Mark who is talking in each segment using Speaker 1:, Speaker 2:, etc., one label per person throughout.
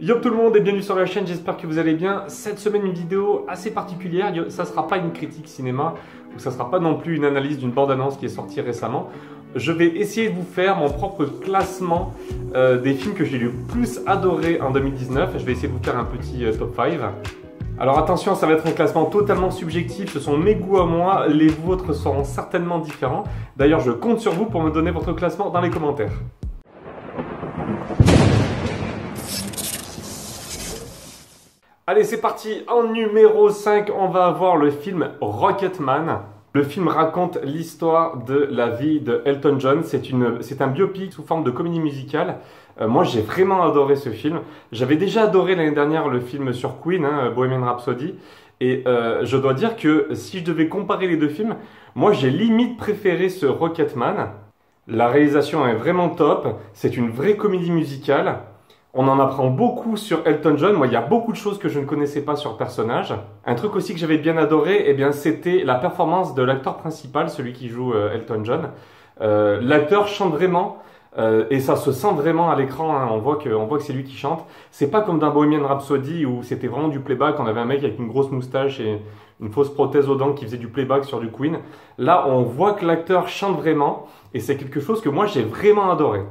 Speaker 1: Yo tout le monde et bienvenue sur la chaîne, j'espère que vous allez bien. Cette semaine une vidéo assez particulière, ça sera pas une critique cinéma ou ça sera pas non plus une analyse d'une bande-annonce qui est sortie récemment. Je vais essayer de vous faire mon propre classement des films que j'ai le plus adoré en 2019. Je vais essayer de vous faire un petit top 5. Alors attention, ça va être un classement totalement subjectif, ce sont mes goûts à moi, les vôtres seront certainement différents. D'ailleurs je compte sur vous pour me donner votre classement dans les commentaires. Allez, c'est parti. En numéro 5, on va avoir le film Rocketman. Le film raconte l'histoire de la vie de Elton John. C'est un biopic sous forme de comédie musicale. Moi, j'ai vraiment adoré ce film. J'avais déjà adoré l'année dernière le film sur Queen, Bohemian Rhapsody. Et je dois dire que si je devais comparer les deux films, moi, j'ai limite préféré ce Rocketman. La réalisation est vraiment top. C'est une vraie comédie musicale. On en apprend beaucoup sur Elton John. Moi, il y a beaucoup de choses que je ne connaissais pas sur le personnage. Un truc aussi que j'avais bien adoré, eh bien, c'était la performance de l'acteur principal, celui qui joue Elton John. L'acteur chante vraiment et ça se sent vraiment à l'écran. Hein. On voit que c'est lui qui chante. C'est pas comme dans Bohemian Rhapsody où c'était vraiment du playback. On avait un mec avec une grosse moustache et une fausse prothèse aux dents qui faisait du playback sur du Queen. Là, on voit que l'acteur chante vraiment et c'est quelque chose que moi j'ai vraiment adoré.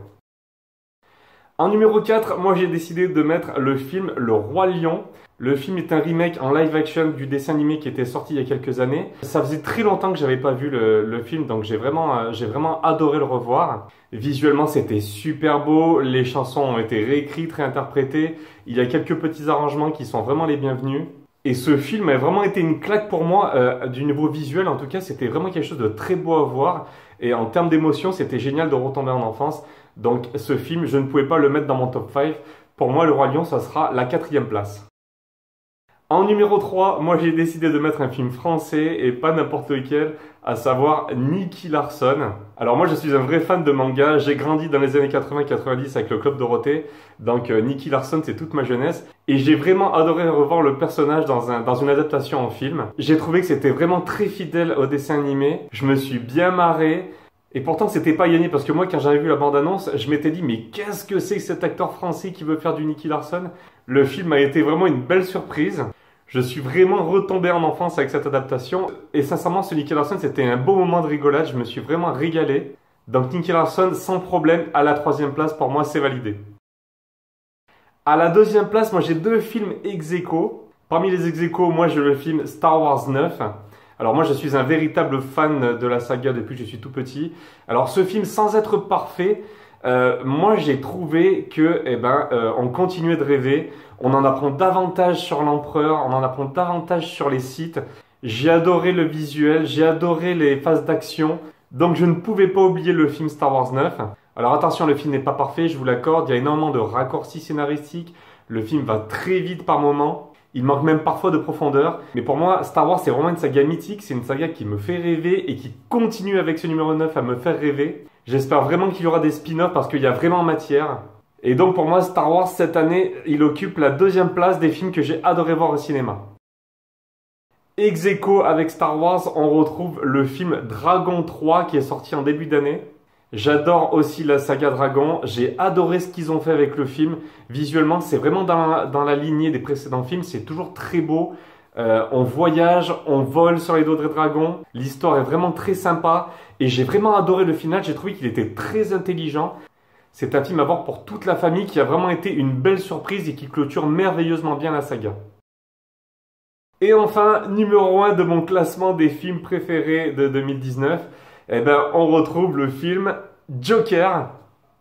Speaker 1: En numéro 4, moi j'ai décidé de mettre le film Le Roi Lion. Le film est un remake en live action du dessin animé qui était sorti il y a quelques années. Ça faisait très longtemps que j'avais pas vu le film, donc j'ai vraiment adoré le revoir. Visuellement, c'était super beau, les chansons ont été réécrites, réinterprétées. Il y a quelques petits arrangements qui sont vraiment les bienvenus. Et ce film a vraiment été une claque pour moi, du niveau visuel en tout cas, c'était vraiment quelque chose de très beau à voir. Et en termes d'émotion, c'était génial de retomber en enfance. Donc ce film, je ne pouvais pas le mettre dans mon top 5. Pour moi, Le Roi Lion, ça sera la 4e place. En numéro 3, moi j'ai décidé de mettre un film français et pas n'importe lequel, à savoir Nicky Larson. Alors moi je suis un vrai fan de manga, j'ai grandi dans les années 80-90 avec le Club Dorothée, donc Nicky Larson c'est toute ma jeunesse. Et j'ai vraiment adoré revoir le personnage dans une adaptation en film. J'ai trouvé que c'était vraiment très fidèle au dessin animé, je me suis bien marré. Et pourtant, c'était pas gagné parce que moi, quand j'avais vu la bande-annonce, je m'étais dit, mais qu'est-ce que c'est que cet acteur français qui veut faire du Nicky Larson? Le film a été vraiment une belle surprise. Je suis vraiment retombé en enfance avec cette adaptation. Et sincèrement, ce Nicky Larson, c'était un beau moment de rigolade. Je me suis vraiment régalé. Donc, Nicky Larson, sans problème, à la 3e place, pour moi, c'est validé. À la 2e place, moi, j'ai deux films ex-aequo. Parmi les ex-aequo, moi, j'ai le film Star Wars 9. Alors moi je suis un véritable fan de la saga depuis que je suis tout petit. Alors ce film sans être parfait, moi j'ai trouvé que on continuait de rêver. On en apprend davantage sur l'empereur, on en apprend davantage sur les Sith. J'ai adoré le visuel, j'ai adoré les phases d'action. Donc je ne pouvais pas oublier le film Star Wars 9. Alors attention, le film n'est pas parfait, je vous l'accorde. Il y a énormément de raccourcis scénaristiques. Le film va très vite par moments. Il manque même parfois de profondeur. Mais pour moi, Star Wars, c'est vraiment une saga mythique. C'est une saga qui me fait rêver et qui continue avec ce numéro 9 à me faire rêver. J'espère vraiment qu'il y aura des spin-offs parce qu'il y a vraiment matière. Et donc pour moi, Star Wars, cette année, il occupe la 2e place des films que j'ai adoré voir au cinéma. Ex-aequo avec Star Wars, on retrouve le film Dragon 3 qui est sorti en début d'année. J'adore aussi la saga Dragon, j'ai adoré ce qu'ils ont fait avec le film. Visuellement, c'est vraiment dans la lignée des précédents films, c'est toujours très beau. On voyage, on vole sur les dos des dragons. L'histoire est vraiment très sympa et j'ai vraiment adoré le final, j'ai trouvé qu'il était très intelligent. C'est un film à voir pour toute la famille qui a vraiment été une belle surprise et qui clôture merveilleusement bien la saga. Et enfin, numéro 1 de mon classement des films préférés de 2019. On retrouve le film Joker.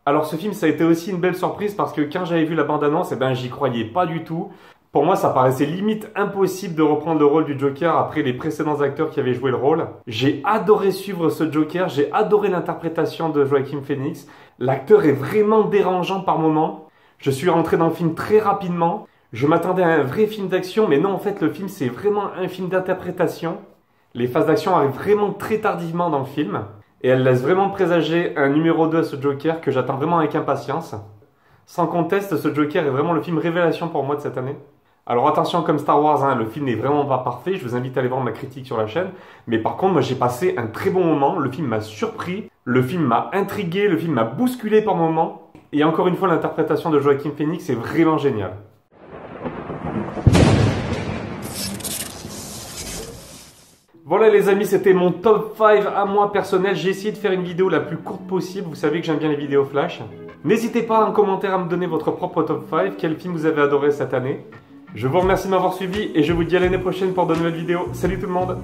Speaker 1: Alors ce film, ça a été aussi une belle surprise parce que quand j'avais vu la bande-annonce, j'y croyais pas du tout. Pour moi, ça paraissait limite impossible de reprendre le rôle du Joker après les précédents acteurs qui avaient joué le rôle. J'ai adoré suivre ce Joker, j'ai adoré l'interprétation de Joaquin Phoenix. L'acteur est vraiment dérangeant par moments. Je suis rentré dans le film très rapidement. Je m'attendais à un vrai film d'action, mais non, en fait, le film, c'est vraiment un film d'interprétation. Les phases d'action arrivent vraiment très tardivement dans le film et elles laissent vraiment présager un numéro 2 à ce Joker que j'attends vraiment avec impatience. Sans conteste, ce Joker est vraiment le film révélation pour moi de cette année. Alors attention, comme Star Wars, le film n'est vraiment pas parfait, je vous invite à aller voir ma critique sur la chaîne. Mais par contre, moi j'ai passé un très bon moment, le film m'a surpris, le film m'a intrigué, le film m'a bousculé par moments. Et encore une fois, l'interprétation de Joaquin Phoenix est vraiment géniale. Voilà les amis, c'était mon top 5 à moi personnel. J'ai essayé de faire une vidéo la plus courte possible. Vous savez que j'aime bien les vidéos flash. N'hésitez pas en commentaire à me donner votre propre top 5. Quel film vous avez adoré cette année? Je vous remercie de m'avoir suivi et je vous dis à l'année prochaine pour de nouvelles vidéos. Salut tout le monde!